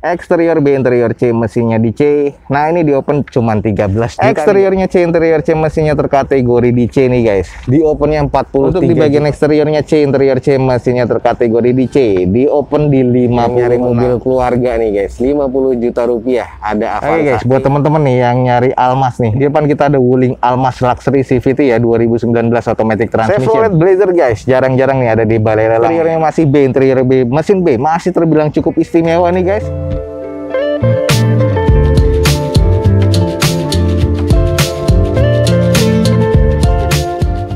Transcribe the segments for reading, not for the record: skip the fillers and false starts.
Eksterior B, interior C, mesinnya di C. Nah, ini di open cuman 13 juta. Eksteriornya C, interior C, mesinnya terkategori di C nih guys. Di opennya 40. Untuk di bagian eksteriornya C, interior C, mesinnya terkategori di C. Di open di 50. Nyari mobil keluarga nih guys, 50 juta rupiah. Ada apa? Oke guys, buat teman-teman nih yang nyari Almas nih. Di depan kita ada Wuling Almas Luxury CVT ya 2019 automatic transmission. Chevrolet Blazer guys, jarang-jarang nih ada di balai lelang. Interiornya masih B, interior B, mesin B masih terbilang cukup istimewa nih guys.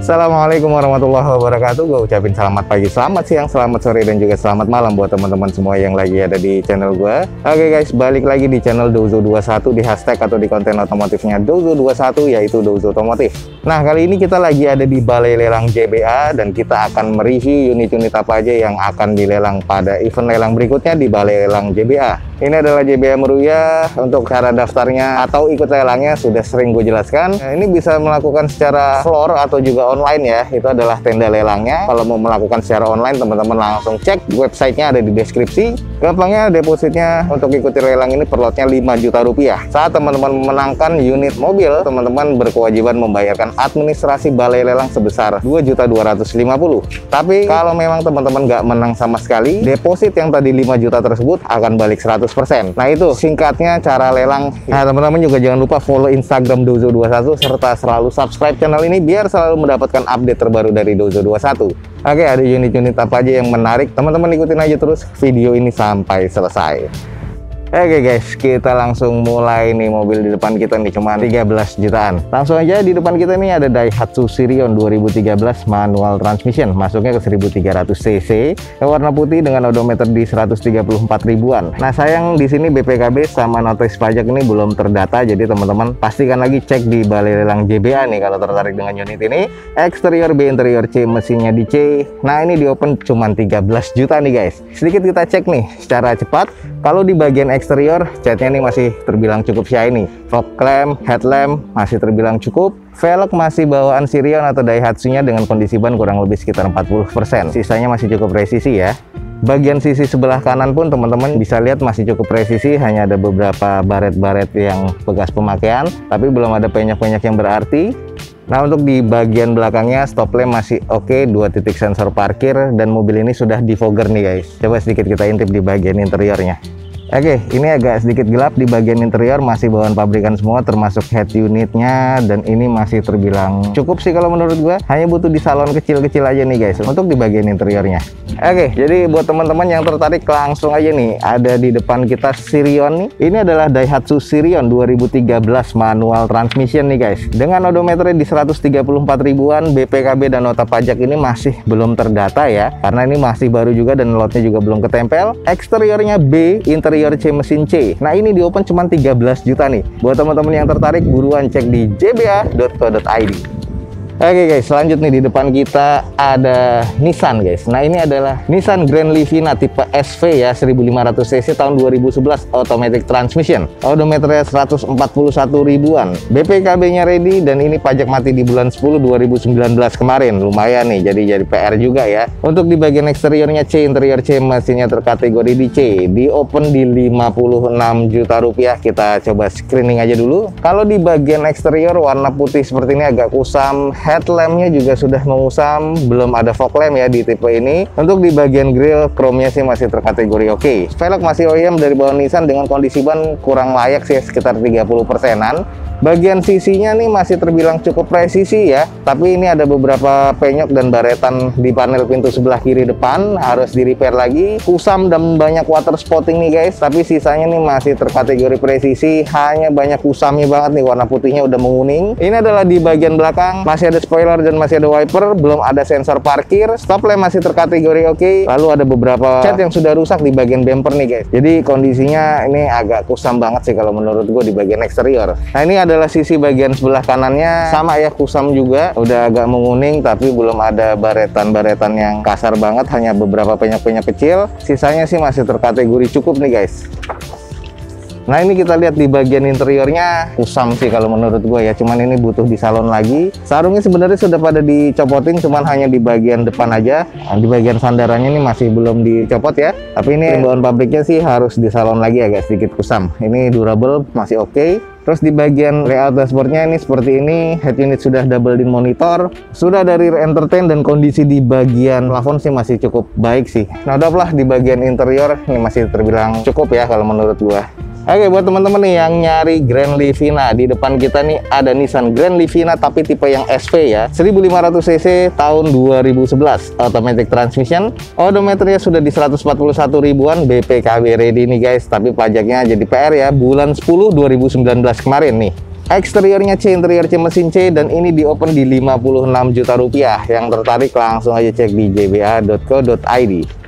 Assalamualaikum warahmatullahi wabarakatuh. Gue ucapin selamat pagi, selamat siang, selamat sore, dan juga selamat malam buat teman-teman semua yang lagi ada di channel gue. Oke guys, balik lagi di channel Dozo21 di hashtag atau di konten otomotifnya Dozo21, yaitu Dozo Otomotif. Nah, kali ini kita lagi ada di Balai Lelang JBA dan kita akan mereview unit-unit apa aja yang akan dilelang pada event lelang berikutnya di Balai Lelang JBA. Ini adalah JBA Meruya. Untuk cara daftarnya atau ikut lelangnya sudah sering gue jelaskan. Nah, ini bisa melakukan secara floor atau juga online ya. Itu adalah tenda lelangnya. Kalau mau melakukan secara online, teman-teman langsung cek websitenya, ada di deskripsi. Gampangnya depositnya untuk ikuti lelang ini per lotnya 5 juta rupiah. Saat teman-teman memenangkan unit mobil, teman-teman berkewajiban membayarkan administrasi balai lelang sebesar 2.250.000. Tapi kalau memang teman-teman nggak menang sama sekali, deposit yang tadi 5 juta tersebut akan balik 100%. Nah, itu singkatnya cara lelang. Nah, teman-teman juga jangan lupa follow Instagram Dozo21 serta selalu subscribe channel ini biar selalu mendapatkan update terbaru dari Dozo21. Oke, ada unit-unit apa aja yang menarik, teman-teman ikutin aja terus video ini sampai selesai. Oke guys, kita langsung mulai nih. Mobil di depan kita nih cuma 13 jutaan. Langsung aja di depan kita nih ada Daihatsu Sirion 2013 manual transmission, masuknya ke 1300 cc, warna putih dengan odometer di 134 ribuan. Nah, sayang di sini BPKB sama notis pajak ini belum terdata, jadi teman-teman pastikan lagi cek di Balai Lelang JBA nih kalau tertarik dengan unit ini. Eksterior B, interior C, mesinnya di C. Nah, ini di open cuma 13 juta nih guys. Sedikit kita cek nih secara cepat. Kalau di bagian eksterior, catnya ini masih terbilang cukup shiny. Fog lamp, headlamp masih terbilang cukup. Velg masih bawaan Sirion atau Daihatsu-nya dengan kondisi ban kurang lebih sekitar 40%. Sisanya masih cukup presisi ya. Bagian sisi sebelah kanan pun teman-teman bisa lihat masih cukup presisi, hanya ada beberapa baret-baret yang bekas pemakaian, tapi belum ada penyok-penyok yang berarti. Nah, untuk di bagian belakangnya stop lamp masih oke, 2 titik sensor parkir, dan mobil ini sudah defogger nih guys. Coba sedikit kita intip di bagian interiornya. Oke, ini agak sedikit gelap di bagian interior, masih bawaan pabrikan semua termasuk head unitnya, dan ini masih terbilang cukup sih kalau menurut gua. Hanya butuh di salon kecil-kecil aja nih guys untuk di bagian interiornya. Oke, jadi buat teman-teman yang tertarik langsung aja nih, ada di depan kita Sirion nih. Ini adalah Daihatsu Sirion 2013 manual transmission nih guys. Dengan odometernya di 134 ribuan, BPKB dan nota pajak ini masih belum terdata ya, karena ini masih baru juga dan lotnya juga belum ketempel. Eksteriornya B, interior C, mesin C. Nah, ini di open cuma 13 juta nih. Buat teman-teman yang tertarik, buruan cek di jba.co.id. Oke guys, lanjut nih, di depan kita ada Nissan guys. Nah, ini adalah Nissan Grand Livina tipe SV ya, 1500 cc tahun 2011 automatic transmission. Odometernya 141 ribuan. BPKB-nya ready dan ini pajak mati di bulan 10 2019 kemarin. Lumayan nih, jadi PR juga ya. Untuk di bagian eksteriornya C, interior C, mesinnya terkategori di C. Di open di 56 juta rupiah. Kita coba screening aja dulu. Kalau di bagian eksterior warna putih seperti ini agak kusam. Headlampnya juga sudah mengusam, belum ada fog lamp ya di tipe ini. Untuk di bagian grill, chrome-nya sih masih terkategori oke. Velg masih OEM dari bawah Nissan dengan kondisi ban kurang layak sih, sekitar 30%-an. Bagian sisinya nih masih terbilang cukup presisi ya, tapi ini ada beberapa penyok dan baretan di panel pintu sebelah kiri depan, harus di repair lagi. Kusam dan banyak water spotting nih guys, tapi sisanya nih masih terkategori presisi, hanya banyak kusamnya banget nih, warna putihnya udah menguning. Ini adalah di bagian belakang, masih ada spoiler dan masih ada wiper, belum ada sensor parkir. Stop lamp masih terkategori oke. Lalu ada beberapa cat yang sudah rusak di bagian bumper nih guys, jadi kondisinya ini agak kusam banget sih kalau menurut gue di bagian eksterior. Nah, ini adalah sisi bagian sebelah kanannya, sama ya, kusam juga, udah agak menguning tapi belum ada baretan-baretan yang kasar banget, hanya beberapa penyok-penyok kecil. Sisanya sih masih terkategori cukup nih guys. Nah ini kita lihat di bagian interiornya kusam sih kalau menurut gue ya, cuman ini butuh di salon lagi. Sarungnya sebenarnya sudah pada dicopotin, cuman hanya di bagian depan aja. Nah, di bagian sandarannya ini masih belum dicopot ya, tapi ini bawaan pabriknya sih harus di salon lagi, agak sedikit kusam. Ini durable, masih oke. Terus di bagian layout dashboardnya ini seperti ini, head unit sudah double din monitor, sudah ada rear entertain, dan kondisi di bagian plafon sih masih cukup baik sih. Nah udah di bagian interior ini masih terbilang cukup ya kalau menurut gua. Oke, buat teman-teman nih yang nyari Grand Livina, di depan kita nih ada Nissan Grand Livina tapi tipe yang SV ya, 1500 cc tahun 2011, automatic transmission, odometernya sudah di 141 ribuan, BPKB ready nih guys, tapi pajaknya jadi PR ya, bulan 10 2019 kemarin nih. Eksteriornya C, interior C mesin C, dan ini di open di 56 juta rupiah. Yang tertarik langsung aja cek di jba.co.id.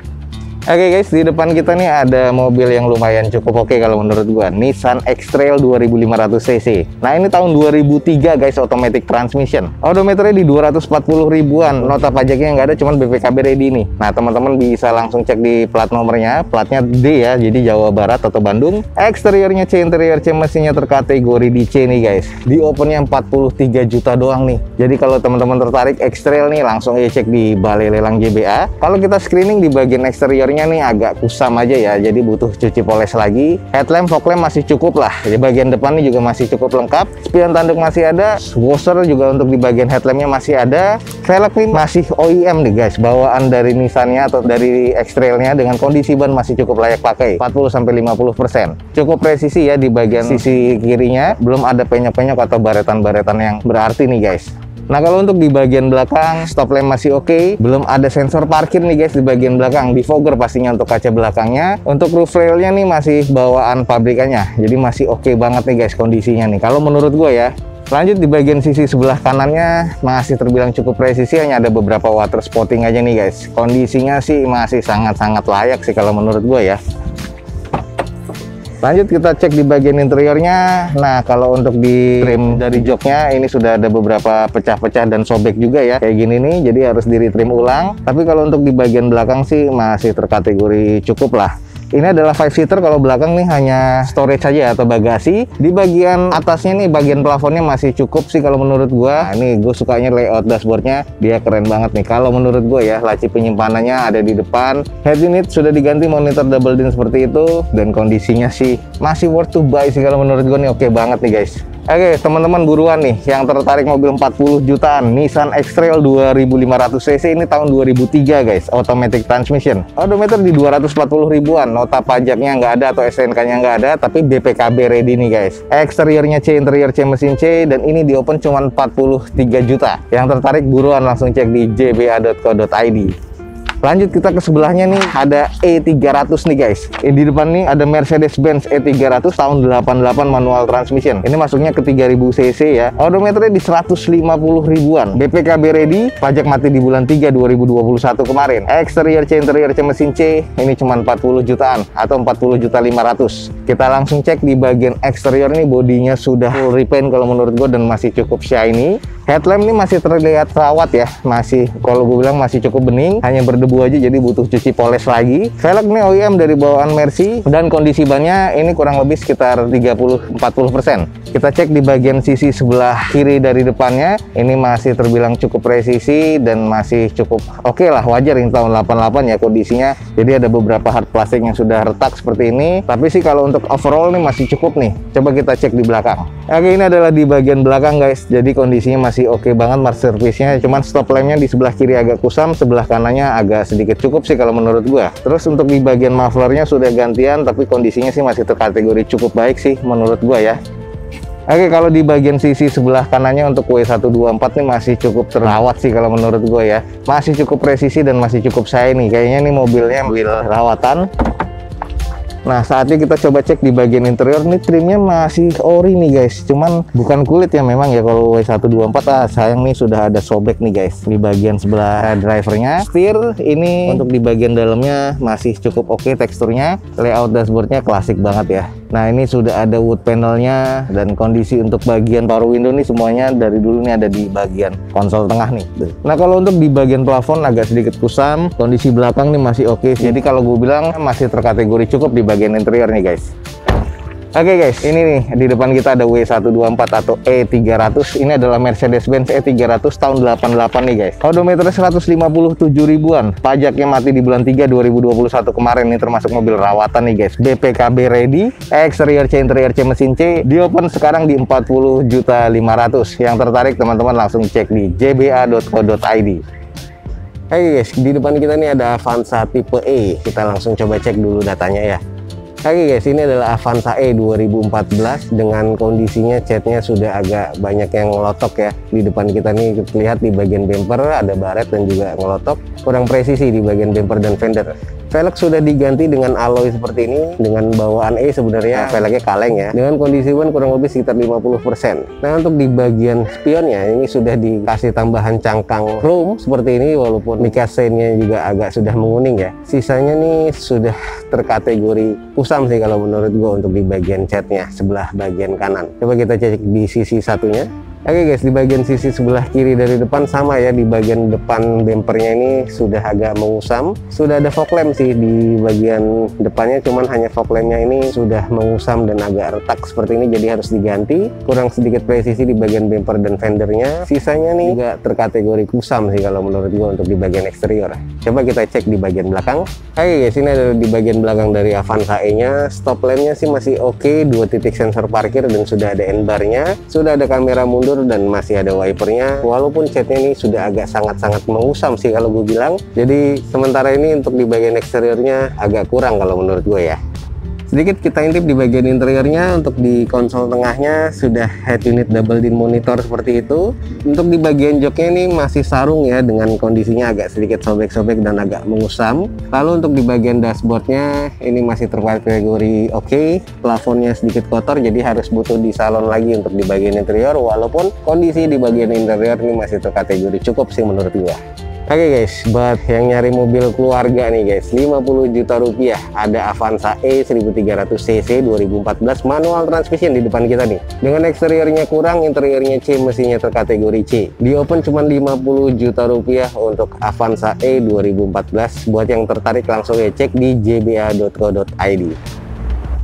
Oke guys, di depan kita nih ada mobil yang lumayan cukup oke kalau menurut gua, Nissan X-Trail 2500 cc. Nah ini tahun 2003 guys, automatic transmission, odometernya di 240 ribuan, nota pajaknya nggak ada, cuman BPKB ready nih. Nah teman-teman bisa langsung cek di plat nomornya, platnya D ya, jadi Jawa Barat atau Bandung. Eksteriornya C, interior C, mesinnya terkategori di C nih guys, di opennya 43 juta doang nih. Jadi kalau teman-teman tertarik X-Trail nih, langsung aja cek di Balai Lelang JBA. Kalau kita screening di bagian eksteriornya nih agak kusam aja ya, jadi butuh cuci poles lagi. Headlamp, fog lamp masih cukup lah. Di bagian depan ini juga masih cukup lengkap. Spion tanduk masih ada, washer juga untuk di bagian headlampnya masih ada. Velg nih masih OEM nih guys, bawaan dari Nissan-nya atau dari X-Trail-nya, dengan kondisi ban masih cukup layak pakai, 40-50%. Cukup presisi ya di bagian sisi kirinya, belum ada penyok-penyok atau baretan-baretan yang berarti nih guys. Nah kalau untuk di bagian belakang, stop lamp masih oke, belum ada sensor parkir nih guys di bagian belakang, defogger pastinya untuk kaca belakangnya. Untuk roof railnya nih masih bawaan pabrikannya, jadi masih oke banget nih guys kondisinya nih kalau menurut gue ya. Lanjut di bagian sisi sebelah kanannya masih terbilang cukup presisi, hanya ada beberapa water spotting aja nih guys. Kondisinya sih masih sangat-sangat layak sih kalau menurut gue ya. Lanjut kita cek di bagian interiornya. Nah kalau untuk di trim dari joknya ini sudah ada beberapa pecah-pecah dan sobek juga ya, kayak gini nih, jadi harus di retrim ulang. Tapi kalau untuk di bagian belakang sih masih terkategori cukup lah. Ini adalah 5-seater, kalau belakang nih hanya storage saja atau bagasi. Di bagian atasnya nih, bagian plafonnya masih cukup sih kalau menurut gua. Nah, ini gue sukanya layout dashboardnya, dia keren banget nih kalau menurut gua ya. Laci penyimpanannya ada di depan. Head unit sudah diganti monitor double din seperti itu, dan kondisinya sih masih worth to buy sih kalau menurut gua nih, oke banget nih guys. Oke teman-teman buruan nih yang tertarik mobil 40 jutaan Nissan X-Trail 2500 cc ini tahun 2003 guys, automatic transmission, odometer di 240 ribuan, nota pajaknya nggak ada atau STNK nya nggak ada, tapi BPKB ready nih guys. Eksteriornya C, interior C mesin C, dan ini di open cuma 43 juta. Yang tertarik buruan langsung cek di jba.co.id. Lanjut kita ke sebelahnya nih, ada E300 nih guys. Di depan nih ada Mercedes-Benz E300 tahun 88 manual transmission. Ini masuknya ke 3000 cc ya. Odometernya di 150 ribuan. BPKB ready, pajak mati di bulan 3 2021 kemarin. Eksterior C, interior C mesin C, ini cuma 40 jutaan atau 40.500.000. Kita langsung cek di bagian eksterior nih, bodinya sudah full repaint kalau menurut gue, dan masih cukup shiny. Headlamp ini masih terlihat rawat ya, masih kalau gue bilang masih cukup bening, hanya berdebu aja jadi butuh cuci poles lagi. Velg ini OEM dari bawaan Mercy, dan kondisi bannya ini kurang lebih sekitar 30-40%. Kita cek di bagian sisi sebelah kiri dari depannya, ini masih terbilang cukup presisi dan masih cukup oke lah, wajar ini tahun 88 ya kondisinya. Jadi ada beberapa hard plastik yang sudah retak seperti ini, tapi sih kalau untuk overall nih masih cukup nih. Coba kita cek di belakang. Oke, ini adalah di bagian belakang guys, jadi kondisinya masih oke banget, mark service-nya. Cuman stop lampnya di sebelah kiri agak kusam, sebelah kanannya agak sedikit cukup sih kalau menurut gua. Terus untuk di bagian mufflernya sudah gantian, tapi kondisinya sih masih terkategori cukup baik sih menurut gua ya. Oke, kalau di bagian sisi sebelah kanannya untuk W124 nih masih cukup terawat sih kalau menurut gue ya. Masih cukup presisi dan masih cukup shiny. Kayaknya nih mobilnya mobil rawatan. Nah, saatnya kita coba cek di bagian interior nih, trimnya masih ori nih guys, cuman bukan kulit ya memang ya. Kalau W124 sayang nih sudah ada sobek nih guys di bagian sebelah drivernya. Setir ini untuk di bagian dalamnya masih cukup oke teksturnya. Layout dashboardnya klasik banget ya. Nah, ini sudah ada wood panelnya, dan kondisi untuk bagian power window nih semuanya dari dulu nih ada di bagian konsol tengah nih. Nah, kalau untuk di bagian plafon agak sedikit kusam, kondisi belakang nih masih oke. Jadi kalau gue bilang masih terkategori cukup di bagian interior nih guys. Oke guys, ini nih di depan kita ada W124 atau E300. Ini adalah Mercedes-Benz E300 tahun 88 nih guys. Odometernya 157 ribuan. Pajaknya mati di bulan 3 2021 kemarin. Ini termasuk mobil rawatan nih guys. BPKB ready, exterior C, interior C, mesin C. Di open sekarang di 40.500.000. Yang tertarik teman-teman langsung cek di jba.co.id. Oke guys, di depan kita nih ada Avanza tipe E. Kita langsung coba cek dulu datanya ya. Oke guys, ini adalah Avanza E 2014 dengan kondisinya catnya sudah agak banyak yang ngelotok ya. Di depan kita nih terlihat di bagian bumper ada baret dan juga ngelotok, kurang presisi di bagian bumper dan fender. Velg sudah diganti dengan alloy seperti ini, dengan bawaan E sebenarnya velgnya kaleng ya, dengan kondisi ban kurang lebih sekitar 50%. Nah, untuk di bagian spionnya ini sudah dikasih tambahan cangkang chrome seperti ini, walaupun mica chainnya juga agak sudah menguning ya. Sisanya nih sudah terkategori kusam sih kalau menurut gua untuk di bagian catnya sebelah bagian kanan. Coba kita cek di sisi satunya. Oke guys, di bagian sisi sebelah kiri dari depan sama ya, di bagian depan bumpernya ini sudah agak mengusam. Sudah ada fog lamp sih di bagian depannya, cuman hanya fog lampnya ini sudah mengusam dan agak retak seperti ini, jadi harus diganti. Kurang sedikit presisi di bagian bumper dan fendernya. Sisanya nih juga terkategori kusam sih kalau menurut gua untuk di bagian eksterior. Coba kita cek di bagian belakang. Oke guys, ini ada di bagian belakang dari Avanza E-nya. Stop lampnya sih masih oke, 2 titik sensor parkir dan sudah ada N-bar-nya. Sudah ada kamera mundur dan masih ada wipernya, walaupun catnya ini sudah agak sangat-sangat mengusam sih kalau gue bilang. Jadi sementara ini untuk di bagian eksteriornya agak kurang kalau menurut gue ya. Sedikit kita intip di bagian interiornya. Untuk di konsol tengahnya sudah head unit double din monitor seperti itu. Untuk di bagian joknya ini masih sarung ya, dengan kondisinya agak sedikit sobek-sobek dan agak mengusam. Lalu untuk di bagian dashboardnya ini masih terkategori oke. Plafonnya sedikit kotor, jadi harus butuh di salon lagi untuk di bagian interior, walaupun kondisi di bagian interior ini masih terkategori cukup sih menurut gua. Oke guys, buat yang nyari mobil keluarga nih guys, 50 juta rupiah, ada Avanza E 1300 cc 2014 manual transmission di depan kita nih. Dengan eksteriornya kurang, interiornya C, mesinnya terkategori C. Di open cuma 50 juta rupiah untuk Avanza E 2014. Buat yang tertarik langsung ya cek di jba.co.id.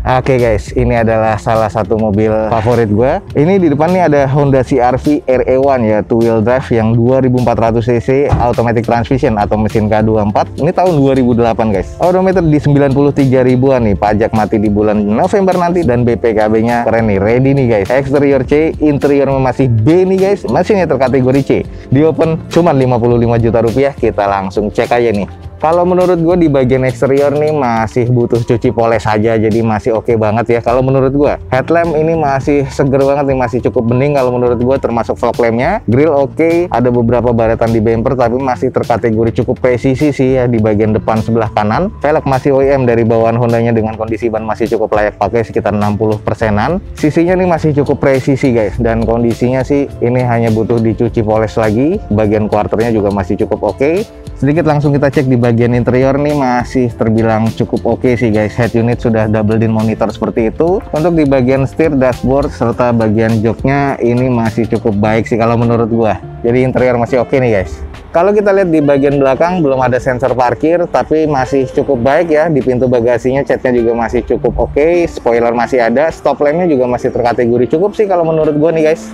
Oke guys, ini adalah salah satu mobil favorit gue. Ini di depan nih ada Honda CR-V RE1 ya, 2-wheel drive yang 2400 cc automatic transmission atau mesin K24. Ini tahun 2008 guys. Odometer di 93 ribuan nih, pajak mati di bulan November nanti, dan BPKB-nya keren nih, ready nih guys. Eksterior C, interior masih B nih guys. Mesinnya terkategori C. Di open cuma 55 juta rupiah. Kita langsung cek aja nih. Kalau menurut gue di bagian eksterior nih masih butuh cuci poles saja, jadi masih oke banget ya kalau menurut gue. Headlamp ini masih seger banget nih, masih cukup bening kalau menurut gue, termasuk fog lampnya. Grill oke, ada beberapa baretan di bumper tapi masih terkategori cukup presisi sih ya di bagian depan sebelah kanan. Velg masih OEM dari bawaan Hondanya dengan kondisi ban masih cukup layak pakai, sekitar 60%-an. Sisinya nih masih cukup presisi guys, dan kondisinya sih ini hanya butuh dicuci poles lagi. Bagian quarternya juga masih cukup oke. Sedikit langsung kita cek di bagian interior nih, masih terbilang cukup oke sih guys. Head unit sudah double din monitor seperti itu. Untuk di bagian setir, dashboard, serta bagian joknya ini masih cukup baik sih kalau menurut gua. Jadi interior masih oke nih guys. Kalau kita lihat di bagian belakang belum ada sensor parkir, tapi masih cukup baik ya. Di pintu bagasinya catnya juga masih cukup oke. Spoiler masih ada, stop lampnya juga masih terkategori cukup sih kalau menurut gua nih guys.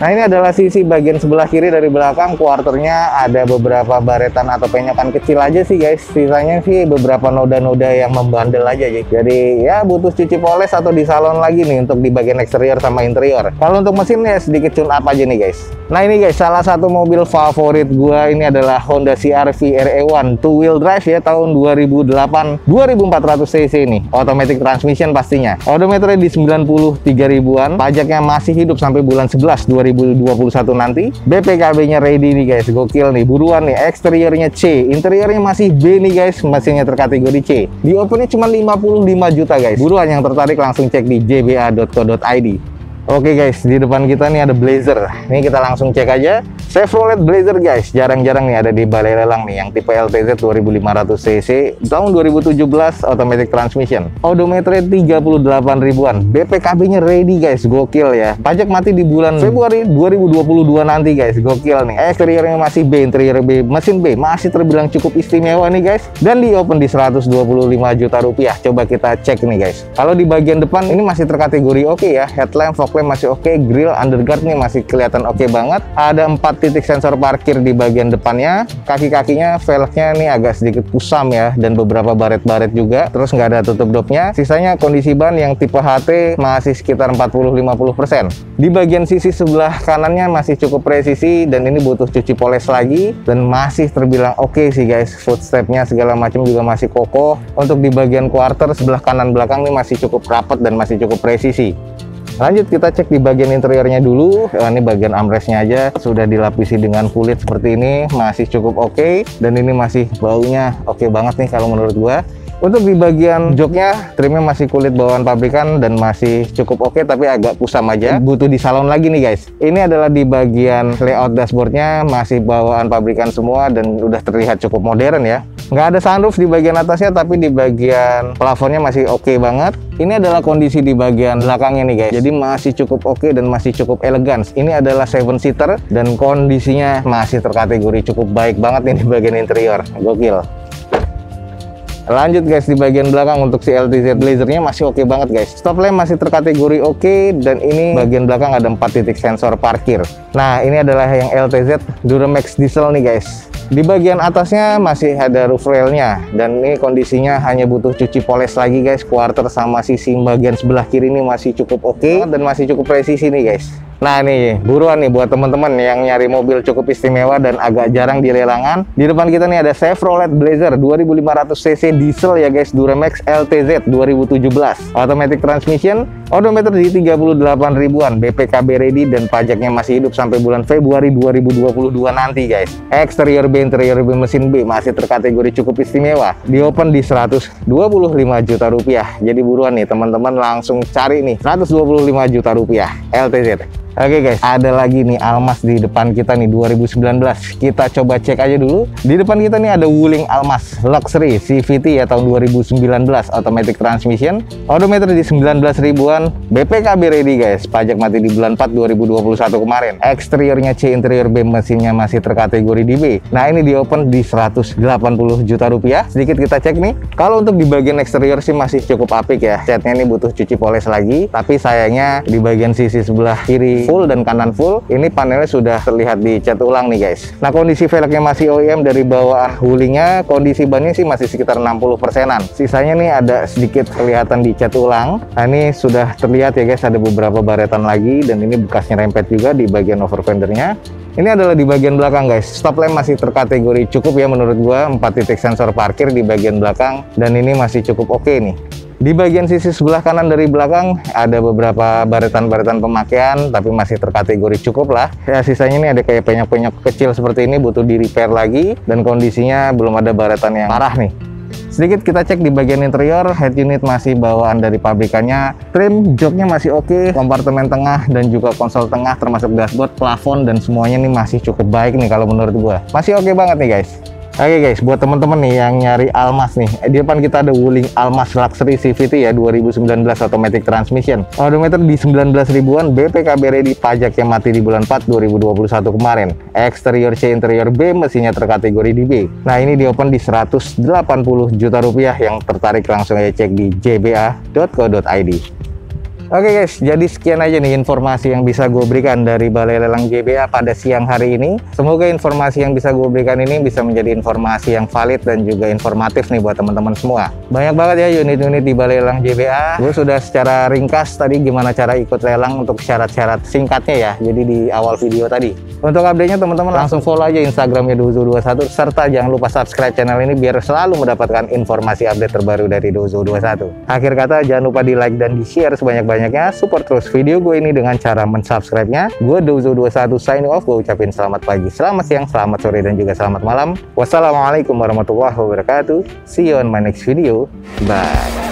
Nah, ini adalah sisi bagian sebelah kiri dari belakang. Quarternya ada beberapa baretan atau penyokan kecil aja sih guys. Sisanya sih beberapa noda-noda yang membandel aja. Jadi ya butuh cuci poles atau di salon lagi nih untuk di bagian eksterior sama interior. Kalau untuk mesinnya sedikit tune up aja nih guys. Nah ini guys, salah satu mobil favorit gua ini adalah Honda CR-V RE1 2-wheel drive ya, tahun 2008, 2400 cc nih. Automatic transmission pastinya. Odometernya di 93 ribuan. Pajaknya masih hidup sampai bulan 11 2021 nanti. BPKB-nya ready nih guys, gokil nih, buruan nih. Eksteriornya C, interiornya masih B nih guys, mesinnya terkategori C. Di opennya cuma 55 juta guys. Buruan yang tertarik langsung cek di jba.co.id. Oke guys, di depan kita nih ada Blazer. Ini kita langsung cek aja. Chevrolet Blazer guys, jarang-jarang nih ada di balai lelang nih yang tipe LTZ 2500 cc tahun 2017, automatic transmission. Odometer 38 ribuan. BPKB-nya ready guys, gokil ya. Pajak mati di bulan Februari 2022 nanti guys, gokil nih. Eksteriornya masih B, interior B, mesin B, masih terbilang cukup istimewa nih guys. Dan di open di 125 juta rupiah. Coba kita cek nih guys. Kalau di bagian depan ini masih terkategori oke ya. Headlamp, fog lamp masih oke, grill, underguard nih masih kelihatan oke banget. Ada 4 titik sensor parkir di bagian depannya. Kaki-kakinya velgnya nih agak sedikit kusam ya, dan beberapa baret-baret juga. Terus nggak ada tutup dopnya. Sisanya kondisi ban yang tipe HT masih sekitar 40-50%. Di bagian sisi sebelah kanannya masih cukup presisi, dan ini butuh cuci poles lagi, dan masih terbilang oke sih guys. Footstepnya segala macam juga masih kokoh. Untuk di bagian quarter sebelah kanan belakang ini masih cukup rapat dan masih cukup presisi. Lanjut kita cek di bagian interiornya dulu. Ini bagian armrestnya aja sudah dilapisi dengan kulit seperti ini, masih cukup oke, dan ini masih baunya oke banget nih kalau menurut gua. Untuk di bagian joknya, trimnya masih kulit bawaan pabrikan dan masih cukup oke, tapi agak kusam aja. Butuh di salon lagi nih guys. Ini adalah di bagian layout dashboardnya masih bawaan pabrikan semua dan udah terlihat cukup modern ya. Nggak ada sunroof di bagian atasnya, tapi di bagian plafonnya masih oke banget. Ini adalah kondisi di bagian belakangnya nih guys. Jadi masih cukup oke dan masih cukup elegan. Ini adalah 7-seater dan kondisinya masih terkategori cukup baik banget nih di bagian interior. Gokil. Lanjut guys, di bagian belakang untuk si LTZ Blazernya masih oke banget guys. Stop lamp masih terkategori oke, dan ini bagian belakang ada 4 titik sensor parkir. Nah, ini adalah yang LTZ Duramax diesel nih guys. Di bagian atasnya masih ada roof railnya, dan ini kondisinya hanya butuh cuci poles lagi guys. Quarter sama sisi bagian sebelah kiri ini masih cukup oke dan masih cukup presisi nih guys. Nah nih, buruan nih buat teman-teman yang nyari mobil cukup istimewa dan agak jarang di lelangan. Di depan kita nih ada Chevrolet Blazer 2500 cc diesel ya guys, Duramax LTZ 2017. Automatic transmission, odometer di 38 ribuan, BPKB ready, dan pajaknya masih hidup sampai bulan Februari 2022 nanti guys. Eksterior B, interior B, mesin B masih terkategori cukup istimewa. Di open di 125 juta rupiah. Jadi buruan nih teman-teman, langsung cari nih 125 juta rupiah LTZ. Oke guys, ada lagi nih Almas di depan kita nih 2019. Kita coba cek aja dulu. Di depan kita nih ada Wuling Almas Luxury CVT ya tahun 2019, automatic transmission, odometer di 19 ribuan, BPKB ready guys. Pajak mati di bulan 4 2021 kemarin. Eksteriornya C, interior B, mesinnya masih terkategori di B. Nah, ini di open di 180 juta rupiah. Sedikit kita cek nih. Kalau untuk di bagian eksterior sih masih cukup apik ya. Catnya ini butuh cuci poles lagi, tapi sayangnya di bagian sisi sebelah kiri full dan kanan full, ini panelnya sudah terlihat dicat ulang nih guys. Nah, kondisi velgnya masih OEM dari bawaan Wulingnya. Kondisi bannya sih masih sekitar 60%-an. Sisanya nih ada sedikit kelihatan dicat ulang. Nah, ini sudah terlihat ya guys, ada beberapa baretan lagi, dan ini bekasnya rempet juga di bagian over fendernya. Ini adalah di bagian belakang guys. Stop lamp masih terkategori cukup ya menurut gua, 4 titik sensor parkir di bagian belakang, dan ini masih cukup oke nih. Di bagian sisi sebelah kanan dari belakang ada beberapa baretan-baretan pemakaian, tapi masih terkategori cukup lah. Ya, sisanya ini ada kayak penyok-penyok kecil seperti ini, butuh di repair lagi, dan kondisinya belum ada baretan yang parah nih. Sedikit kita cek di bagian interior, head unit masih bawaan dari pabrikannya, trim joknya masih oke, kompartemen tengah dan juga konsol tengah termasuk dashboard, plafon, dan semuanya nih masih cukup baik nih kalau menurut gua. Masih oke banget nih guys. Oke guys, buat teman-teman nih yang nyari Almas nih, di depan kita ada Wuling Almas Luxury CVT ya 2019, automatic transmission, odometer di 19 ribuan, BPKB ready, pajak yang mati di bulan 4 2021 kemarin. Eksterior C, interior B, mesinnya terkategori di B. Nah, ini di open di 180 juta rupiah. Yang tertarik langsung aja cek di jba.co.id. Oke guys, jadi sekian aja nih informasi yang bisa gue berikan dari Balai Lelang JBA pada siang hari ini. Semoga informasi yang bisa gue berikan ini bisa menjadi informasi yang valid dan juga informatif nih buat teman-teman semua. Banyak banget ya unit-unit di Balai Lelang JBA. Gue sudah secara ringkas tadi gimana cara ikut lelang untuk syarat-syarat singkatnya ya, jadi di awal video tadi. Untuk update-nya teman-teman langsung follow aja Instagramnya Dozo21, serta jangan lupa subscribe channel ini biar selalu mendapatkan informasi update terbaru dari Dozo21. Akhir kata, jangan lupa di like dan di share sebanyak-banyaknya. Support terus video gue ini dengan cara mensubscribe-nya. Gue Dozo21 signing off. Gue ucapin selamat pagi, selamat siang, selamat sore, dan juga selamat malam. Wassalamualaikum warahmatullahi wabarakatuh. See you on my next video. Bye.